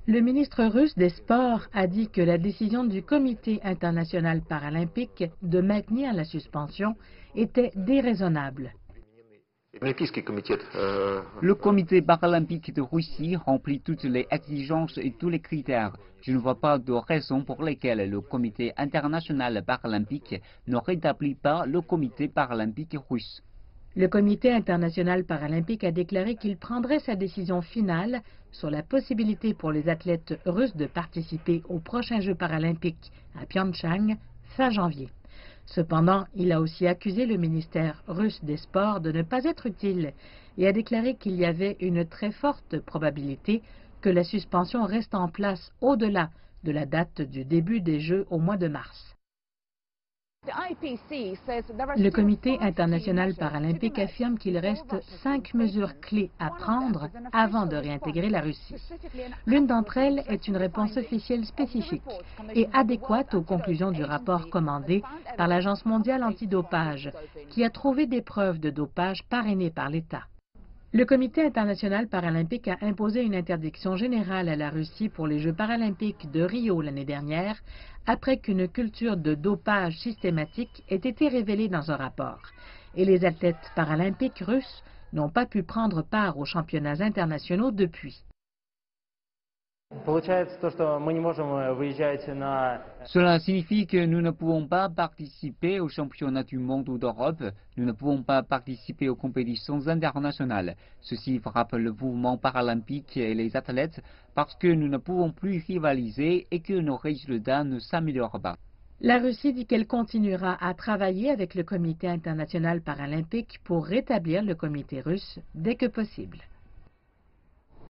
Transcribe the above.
Le ministre russe des Sports a dit que la décision du Comité international paralympique de maintenir la suspension était déraisonnable. Le comité paralympique de Russie remplit toutes les exigences et tous les critères. Je ne vois pas de raison pour lesquelles le comité international paralympique ne rétablit pas le comité paralympique russe. Le Comité international paralympique a déclaré qu'il prendrait sa décision finale sur la possibilité pour les athlètes russes de participer aux prochains Jeux paralympiques à Pyeongchang fin janvier. Cependant, il a aussi accusé le ministère russe des Sports de ne pas être utile et a déclaré qu'il y avait une très forte probabilité que la suspension reste en place au-delà de la date du début des Jeux au mois de mars. Le Comité international paralympique affirme qu'il reste 5 mesures clés à prendre avant de réintégrer la Russie. L'une d'entre elles est une réponse officielle spécifique et adéquate aux conclusions du rapport commandé par l'Agence mondiale antidopage, qui a trouvé des preuves de dopage parrainées par l'État. Le Comité international paralympique a imposé une interdiction générale à la Russie pour les Jeux paralympiques de Rio l'année dernière, après qu'une culture de dopage systématique ait été révélée dans un rapport. Et les athlètes paralympiques russes n'ont pas pu prendre part aux championnats internationaux depuis. Cela signifie que nous ne pouvons pas participer aux championnats du monde ou d'Europe, nous ne pouvons pas participer aux compétitions internationales. Ceci frappe le mouvement paralympique et les athlètes parce que nous ne pouvons plus rivaliser et que nos résultats ne s'améliorent pas. La Russie dit qu'elle continuera à travailler avec le Comité international paralympique pour rétablir le comité russe dès que possible.